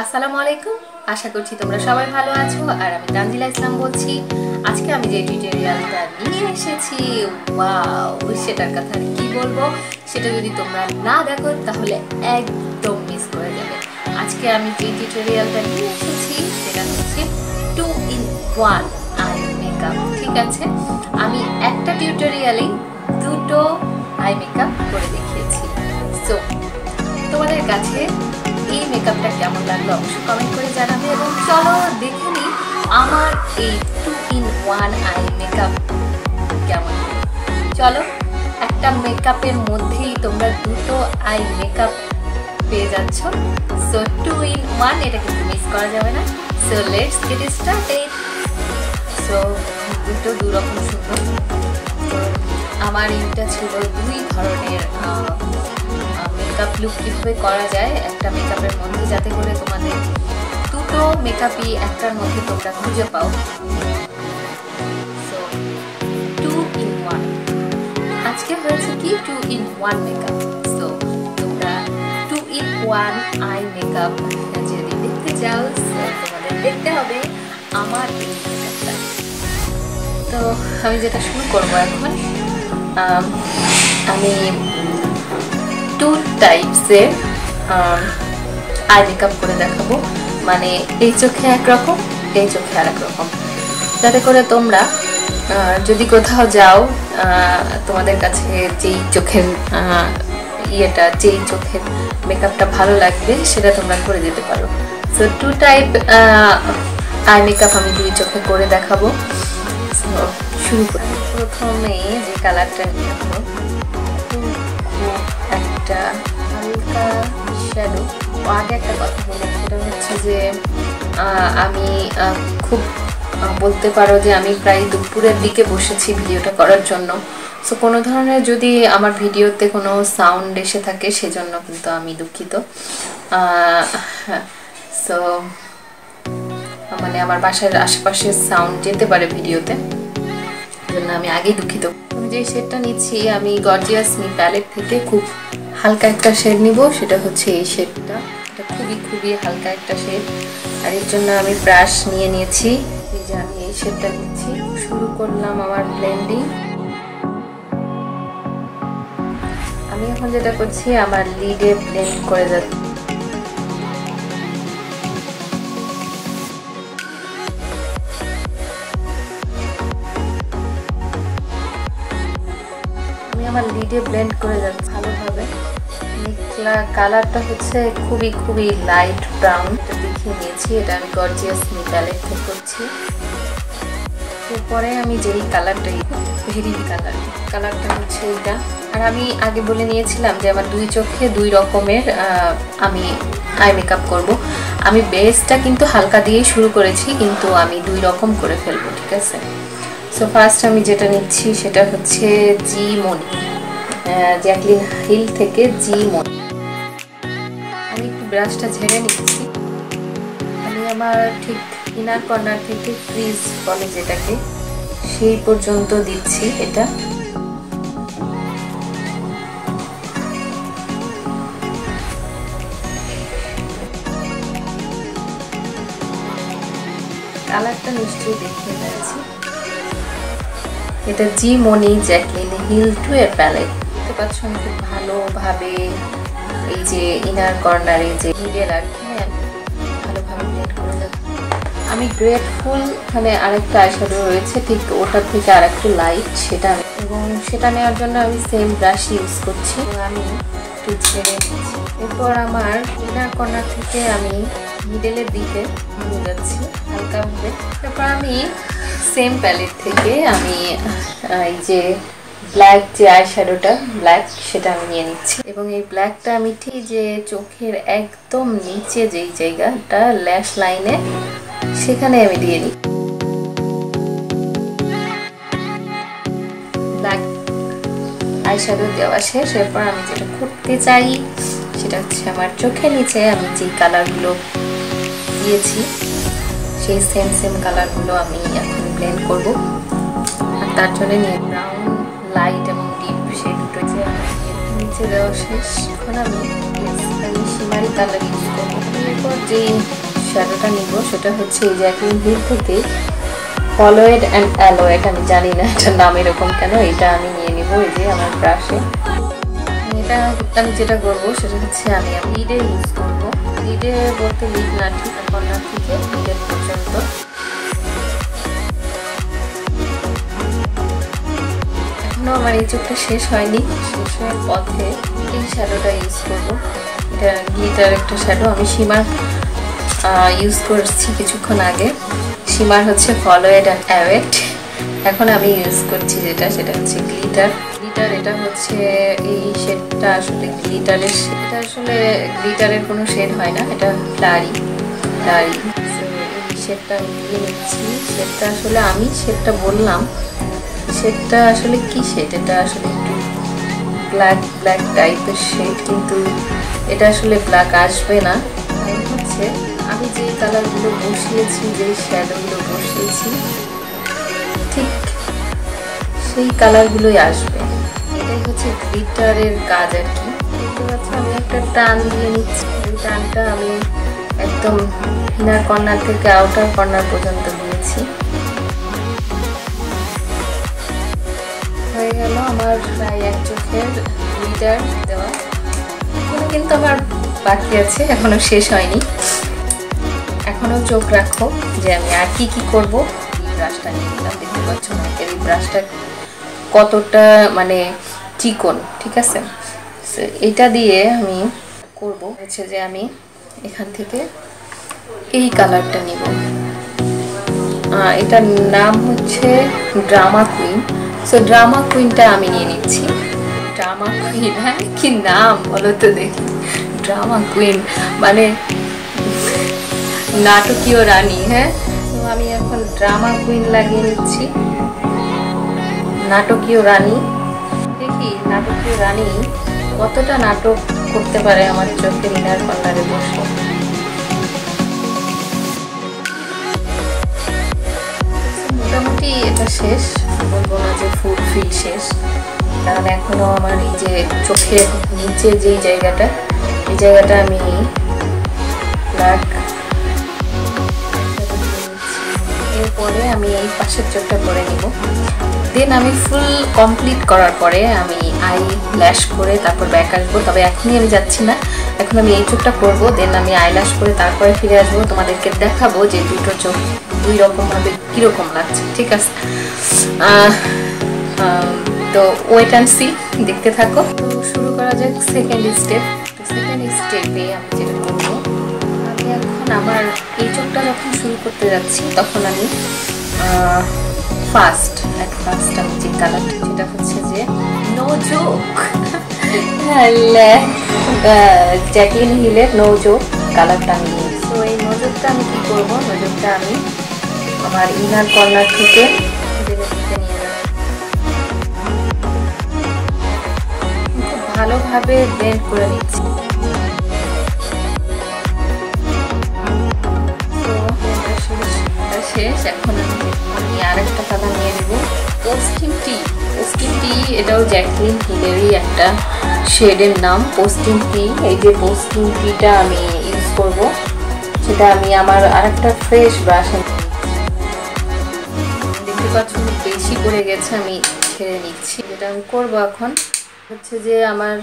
আসসালামু আলাইকুম, আশা করছি তোমরা সবাই ভালো আছো। আর আমি তানজিলা ইসলাম বলছি। আজকে আমি যে টিউটোরিয়ালটা নিয়ে এসেছি, ওয়াও, সেটার কথা কি বলবো, সেটা যদি তোমরা না দেখো তাহলে একদম মিস করে যাবে। আজকে আমি যে টিউটোরিয়ালটা নিয়ে এসেছি সেটা হচ্ছে 2-in-1 আই মেকআপ। ঠিক আছে, আমি একটা টিউটোরিয়ালেই দুটো আই মেকআপ করে দেখিয়েছি। সো তোমাদের কাছে এই মেকআপটা কেমন লাগলো অবশ্যই কমেন্ট করে জানাবে। এবং চলো দেখে নিই আমার এই 2-in-1 আই মেকআপ কেমন। চলো, একটা মেকআপের মধ্যেই তোমরা দুটো আই মেকআপ পেয়ে যাচ্ছ। সো 2-in-1, এটা কিন্তু মিস করা যাবে না। So let's get started. So দুটো দুরকম সুন্দর। আমার এটা ছিল দুই ধরনের মেকআপ লুক কীভাবে করা যায় একটা মেকআপের মধ্যে, যাতে করে তোমাদের দুটো মেকআপই একটার মধ্যে তোমরা খুঁজে পাও। সো 2-in-1 আজকে হয়েছে কি 2-in-1 মেকআপ। সো তোমরা 2-in-1 আই মেকআপ যদি দেখতে চাও তোমাদের দেখতে হবে আমার এই মেকআপটা। তো আমি যেটা শুরু করবো এখন, আমি টু টাইপসের আই মেকআপ করে দেখাবো। মানে এই চোখে একরকম, এই চোখে আর একরকম, যাতে করে তোমরা যদি কোথাও যাও তোমাদের কাছে যেই চোখের যেই চোখের মেকআপটা ভালো লাগবে সেটা তোমরা করে দিতে পারো। So two type eye makeup আমি দুই চোখে করে দেখাবো। শুরু করি। প্রথমে যে কালারটা নিয়ে আসবো একটা হালকা শ্যাডো। আগে একটা কথা বলি, সেটা হচ্ছে যে আমি খুব বলতে পারো যে আমি প্রায় দুপুরের দিকে বসেছি ভিডিওটা করার জন্য। সো কোনো ধরনের যদি আমার ভিডিওতে কোনো সাউন্ড এসে থাকে সেজন্য কিন্তু আমি দুঃখিত। সো মানে আমার বাসার আশেপাশে সাউন্ড যেতে পারে ভিডিওতে, জন্য আমি আগেই দুঃখিত। যে শেডটা নিচ্ছি আমি গর্জিয়াস মি প্যালেট থেকে খুব হালকা একটা শেড নিব, সেটা হচ্ছে এই শেডটা। এটা খুবই খুবই হালকা একটা শেড। আর এর জন্য আমি ব্রাশ নিয়ে নিয়েছি। এই যে আমি এই শেডটা নিচ্ছি। শুরু করলাম আমার ব্লেন্ডিং। আমি এখন যেটা করছি আমার লিডে ব্লেন্ড করে যাচ্ছি। আমার লিডে ব্লেন্ড করে যাচ্ছে ভালোভাবে। কালারটা হচ্ছে খুবই খুবই লাইট ব্রাউন, এটা দেখিয়ে নিয়েছি। এটা আমি গর্জিয়াস মি প্যালেট থেকে করছি। এরপরে আমি যেই কালারটা ভেরি কালারটা হচ্ছে এইটা। আর আমি আগে বলে নিয়েছিলাম যে আমার দুই চোখে দুই রকমের আমি আই মেকআপ করব। আমি বেসটা কিন্তু হালকা দিয়েই শুরু করেছি, কিন্তু আমি দুই রকম করে ফেলবো। ঠিক আছে, সো ফার্স্ট আমি যেটা নিচ্ছি সেটা হচ্ছে জyclin হিল থেকে আমি একটু ব্রাশটা ঝেড়ে নিচ্ছি। আমি আমার ঠিক ইনার কর্নার থেকে ক্রিজ বলে যেটাকে, সেই পর্যন্ত দিচ্ছি। এটা কালারটা নিশ্চয়ই দেখিয়ে নিয়েছি। এটা jyclin হিল 2 এর প্যালেট। দেখতে পাচ্ছ আমি খুব ভালোভাবে এই যে ইনার কর্নারে যে মিডল আর কি ভালোভাবে ব্লেন্ড করে যাচ্ছি। আমি গ্রেটফুল মানে আরেকটা আইশ্যাডো রয়েছে ঠিক ওটার থেকে আর একটু লাইট, সেটা এবং সেটা নেওয়ার জন্য আমি সেম ব্রাশ ইউজ করছি। আমি একটু ছেড়ে নিচ্ছি। এরপর আমার ইনার কর্নার থেকে আমি মিডলের দিকে নিয়ে যাচ্ছি হালকাভাবে। তারপর আমি সেম প্যালেট থেকে আমি এই যে ব্ল্যাক যে আইশ্যাডোটা ব্ল্যাক, সেটা আমি নিয়ে নিচ্ছি। এবং এই ব্ল্যাকটা আমি ঠিক যে চোখের একদম নিচে যেই জায়গাটা ল্যাশ লাইনে, সেখানে আমি দিয়ে নিই। ব্ল্যাক আইশ্যাডো দেওয়া শেষ। এরপর আমি যেটা করতে চাই সেটা হচ্ছে আমার চোখের নিচে আমি যেই কালারগুলো দিয়েছি সেই সেম কালারগুলো আমি এখন ব্লেন্ড করব। আর তার জন্য নিয়ে ব্রাউন, লাইট এবং ডিপ সেই দুটো যে নিচে দেওয়া শেষ। এখন আমি শিমারি কালার ইউজ করবো। এরপর যে শ্যাডোটা নিব সেটা হচ্ছে এই জ্যাকলিন হিল থেকে ফলোয়েড অ্যান্ড অ্যালোয়েড, আমি জানি না এটার নাম এরকম কেন, এটা আমি নিয়ে নিব এই যে আমার ব্রাশে। এটা আমি যেটা করবো সেটা হচ্ছে আমি লিডে ইউজ করবো। লিডে বলতে লিড না, ঠিক কর্নার থেকে লিডের পর্যন্ত। এখনো আমার এই চোখটা শেষ হয়নি, শেষ হওয়ার পথে এই শ্যাডোটা ইউজ করবো। এটা গ্লিটার একটা শ্যাডো, আমি শিমার ইউজ করছি কিছুক্ষণ আগে। শিমার হচ্ছে ফলোয়েড অ্যান্ড অ্যাওয়েড। এখন আমি ইউজ করছি যেটা সেটা হচ্ছে গ্লিটার। এটা হচ্ছে এই শেডটা আসলে গ্লিটারের, এটা আসলে গ্লিটারের কোনো শেড হয় না, এটা ফ্লারি। এই শেডটা আমি দিয়ে নিচ্ছি। শেডটা আসলে আমি শেডটা বললাম, শেডটা আসলে কি শেড, এটা আসলে একটু ব্ল্যাক টাইপের শেড, কিন্তু এটা আসলে ব্ল্যাক আসবে না। হচ্ছে আমি যে কালারগুলো বসিয়েছি, যে শ্যাডোগুলো বসিয়েছি ঠিক সেই কালারগুলোই আসবে। এটাই হচ্ছে গ্লিটারের কাজ আর কি। দেখতে পাচ্ছি আমি একটা টান দিয়ে নিচ্ছি। এই টানটা আমি একদম ইনার কর্নার থেকে আউটার কর্নার পর্যন্ত দিয়েছি। হয়ে গেল আমার প্রায় এক চোখের গ্লিটার দেওয়া। এখনো কিন্তু আমার বাকি আছে, এখনো শেষ হয়নি। এখনো চোখ রাখো যে আমি আর কি করব। এই ব্রাশটা নিয়ে নিলাম, দেখতে পাচ্ছ না এই ব্রাশটা কতটা মানে চিকন, ঠিক আছে। এটা দিয়ে আমি করব হচ্ছে যে আমি এখান থেকে এই কালারটা নিব। এটার নাম হচ্ছে ড্রামা কুইন। সো ড্রামা কুইনটা আমি নিয়ে নিচ্ছি। ড্রামা কুইন, হ্যাঁ কি নাম বলো তো দেখি। ড্রামা কুইন মানে নাটকীয় রানী। হ্যাঁ, তো আমি এখন ড্রামা কুইন লাগিয়ে নিচ্ছি। নাটকীয় রানী, দেখি নাটকীয় রানী কতটা নাটক করতে পারে আমার চোখের ইনার কর্নারে বসে। মোটামুটি এটা শেষ, বলবো না যে ফুল ফিল শেষ, কারণ এখনো আমার এই যে চোখের নিচে যেই জায়গাটা, এই জায়গাটা আমি ব্ল্যাক। এরপরে আমি এই পাশের চোখটা করে নিব। দেন আমি ফুল কমপ্লিট করার পরে আমি আই ল্যাশ করে তারপর ব্যাক আসবো। তবে এখনই আমি যাচ্ছি না, এখন আমি এই চোখটা করবো, দেন আমি আই ল্যাশ করে তারপরে ফিরে আসবো। তোমাদেরকে দেখাবো যে দুটো চোখ দুই রকমভাবে কীরকম লাগছে, ঠিক আছে। তো ওয়েট অ্যান্ড সি, দেখতে থাকো। তো শুরু করা যাক সেকেন্ড স্টেপ। তো সেকেন্ড স্টেপে আমি যেটা করবো, আমি এখন আমার এই চোখটা যখন শুরু করতে যাচ্ছি তখন আমি ফার্স্ট আমি যে কালারটা, সেটা হচ্ছে যে নো জোক, জ্যাকলিন হিলের নো জোক কালারটা আমি নিয়েছি। তো এই নো জোকটা আমি কী করবো, নো জোকটা আমি আমার ইনার কর্নার থেকে নিয়ে যাব। খুব ভালোভাবে ব্লেন্ড করে নিচ্ছি। শেষ, এখন আমি আরেকটা কালার নিয়ে নেব, পোস্টিং টি। এটাও জ্যাকলিন হিলেরই একটা শেডের নাম, পোস্টিং টি। এই যে পোস্টিং টিটা আমি ইউজ করব, সেটা আমি আমার আরেকটা ফ্রেশ ব্রাশ, দেখতে পাচ্ছ বেশি পড়ে গেছে, আমি ছেড়ে নিচ্ছি। যেটা আমি করবো এখন হচ্ছে যে আমার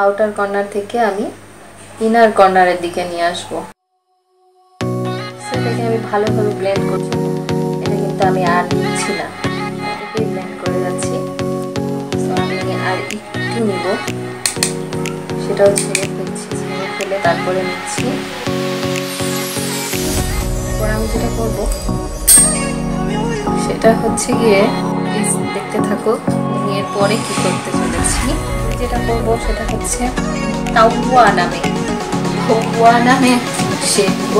আউটার কর্নার থেকে আমি ইনার কর্নারের দিকে নিয়ে আসবো। সেটাকে আমি ভালোভাবে ব্লেন্ড করছি, এটা কিন্তু আমি আর দিচ্ছি না, এটাকেই ব্লেন্ড করে যাচ্ছি। সো আমি আর একটু নিব, সেটাও ছেড়ে ফেলে তারপরে নিচ্ছি। এরপর আমি যেটা করবো সেটা হচ্ছে গিয়ে, দেখতে থাকো এরপরে কি করতে চলেছি। যেটা করবো সেটা হচ্ছে তাওয়া নামে শেড দিব।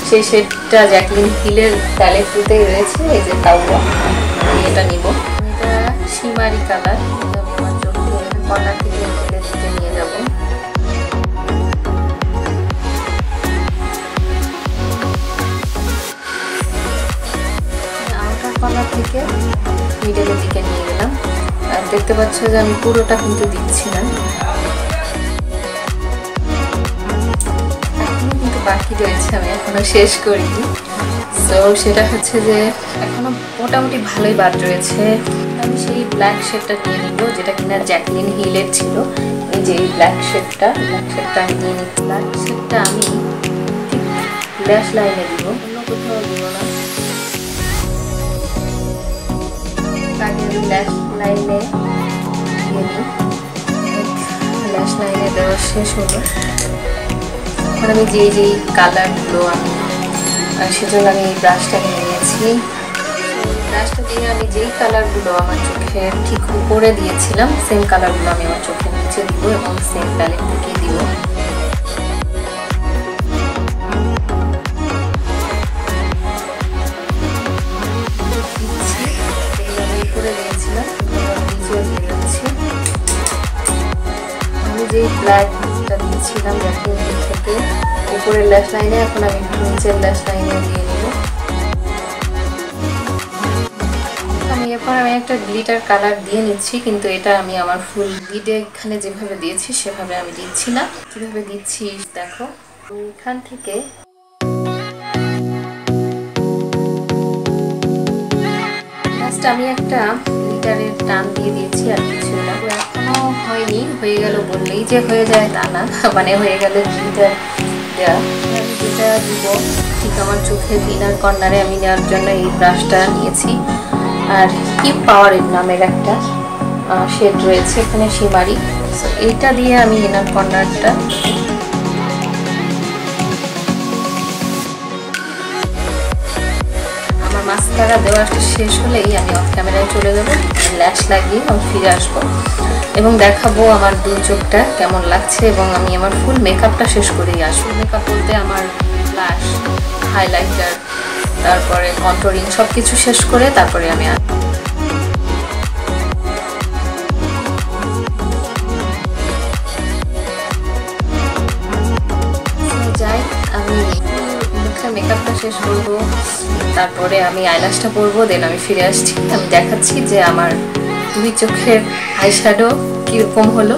সেই শেডটা জ্যাকলিন হিলের প্যালেটে রয়েছে, এই যে তাওয়া, আমি এটা নিব। এটা শিমারি কালার, আমি আমার চোখের কর্নার থেকে হিলের দিকে নিয়ে যাব। আউটার কর্নার থেকে মিডলের দিকে নিয়ে গেলাম। আর দেখতে পাচ্ছ যে আমি পুরোটা কিন্তু দিচ্ছি না, এখনো কিন্তু বাকি রয়েছে, আমি এখনো শেষ করিনি। সো সেটা হচ্ছে যে এখনো মোটামুটি ভালোই বাদ রয়েছে। আমি সেই ব্ল্যাক শেডটা নিয়ে নিব, যেটা কিনা জ্যাকলিন হিলের ছিল। এই যে এই ব্ল্যাক শেডটা আমি নিয়ে নিই। ব্ল্যাক শেডটা আমি ঠিক ল্যাশ লাইনে দিব, অন্য কোথাও দিব না। আগে আমি ল্যাশ লাইনে দিয়ে নিই। ল্যাশ লাইনে দেওয়া শেষ হলো। এখন আমি যেই কালারগুলো আমি সেজন্য আমি এই ব্রাশটা নিয়ে নিয়েছি। ব্রাশটা দিয়ে আমি যেই কালারগুলো আমার চোখে ঠিক উপরে দিয়েছিলাম সেম কালারগুলো আমি আমার চোখের নিচে দিব এবং সেম প্যালেট থেকে দিব। উপরে দিয়েছিলাম, নিচেও দিয়ে দিচ্ছি। আমি যেই ব্ল্যাকটা দিয়েছিলাম জ্যাকলিন থেকে উপরের ল্যাশ লাইনে, এখন আমি নিচের ল্যাশ লাইনে দিয়ে নেব। এরপর আমি একটা গ্লিটার কালার দিয়ে নিচ্ছি, কিন্তু এটা আমি আমার ফুল লিডে এখানে যেভাবে দিয়েছি সেভাবে আমি দিচ্ছি না। কিভাবে দিচ্ছি দেখো। এখান থেকে লাস্ট আমি একটা গ্লিটারের টান দিয়ে দিয়েছি, আর কিছু না। এখনো হয়নি, হয়ে গেল বললেই যে হয়ে যায় তা না, মানে হয়ে গেল গ্লিটার দেওয়া। আমি যেটা দিব ঠিক আমার চোখের ইনার কর্নারে আমি নেওয়ার জন্য এই ব্রাশটা নিয়েছি। আর কিপ পাওয়ার নামের একটা শেড রয়েছে এখানে শিমারি। সো এইটা দিয়ে আমি ইনার কর্নারটা আমার মাস্কারা দেওয়া শেষ হলেই আমি অফ ক্যামেরায় চলে যাবো, ল্যাশ লাগিয়ে আমি ফিরে আসবো এবং দেখাবো আমার দুই চোখটা কেমন লাগছে। এবং আমি আমার ফুল মেকআপটা শেষ করেই আসবো। মেকআপ বলতে আমার ব্লাশ, হাইলাইটার, তারপরে কন্ট্রোলিং সব কিছু শেষ করে তারপরে আমি যাই। আমি মুখের মেকআপটা শেষ করবো, তারপরে আমি আইল্যাশটা পরবো, দেন আমি ফিরে আসছি। আমি দেখাচ্ছি যে আমার দুই চোখের আইশ্যাডো কীরকম হলো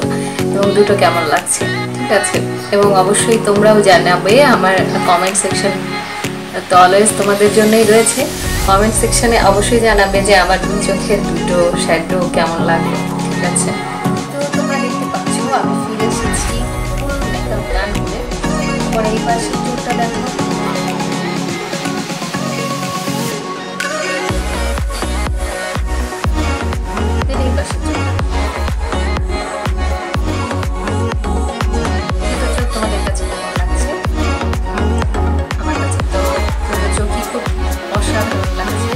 এবং দুটো কেমন লাগছে, ঠিক আছে? এবং অবশ্যই তোমরাও জানাবে আমার কমেন্ট সেকশন তো অলওয়েজ তোমাদের জন্যই রয়েছে। কমেন্ট সেকশনে অবশ্যই জানাবে যে আমার দুই চোখের দুটো শ্যাডো কেমন লাগলো, ঠিক আছে? তো তোমরা দেখতে পাচ্ছ আমি ফিরে এসেছি ফুল মেকআপ ডান করে। পরে এই পাশের চোখটা দেখো, এই পাশের চোখটা তোমাদের কাছে কেমন লাগছে? আমার কাছে তো দুটো চোখই খুব অসাধারণ লাগছে।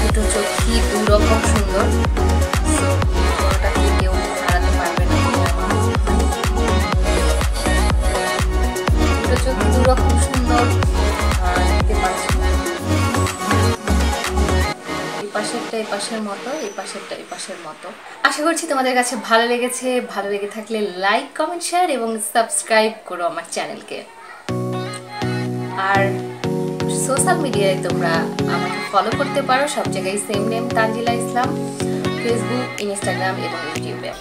দুটো চোখই দুরকম সুন্দর। সো কোনোটাকে কেউ হারাতে পারবে না। দুটো চোখই দুরকম সুন্দর দেখতে পাচ্ছি। এই পাশেরটা এই পাশের মতো, এই পাশেরটা এই পাশের মতো। আশা করছি তোমাদের কাছে ভালো লেগেছে। ভালো লেগে থাকলে লাইক, কমেন্ট, শেয়ার এবং সাবস্ক্রাইব করো আমার চ্যানেলকে। আর সোশ্যাল মিডিয়ায় তোমরা আমাকে ফলো করতে পারো, সব জায়গায় সেম নেম তানজিলা ইসলাম, ফেসবুক, ইনস্টাগ্রাম এবং ইউটিউবে।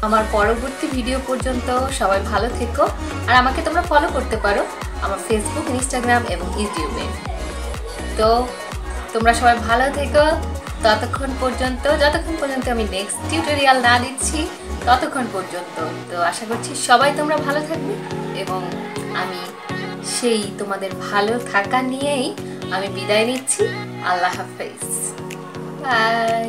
আমার পরবর্তী ভিডিও পর্যন্ত সবাই ভালো থেকো। আর আমাকে তোমরা ফলো করতে পারো আমার ফেসবুক, ইনস্টাগ্রাম এবং ইউটিউবে। তো তোমরা সবাই ভালো থেকো যতক্ষণ পর্যন্ত আমি নেক্সট টিউটোরিয়াল না দিচ্ছি ততক্ষণ পর্যন্ত। তো আশা করছি সবাই তোমরা ভালো থাকবে এবং আমি সেই তোমাদের ভালো থাকা নিয়েই আমি বিদায় নিচ্ছি। আল্লাহ হাফেজ, বাই।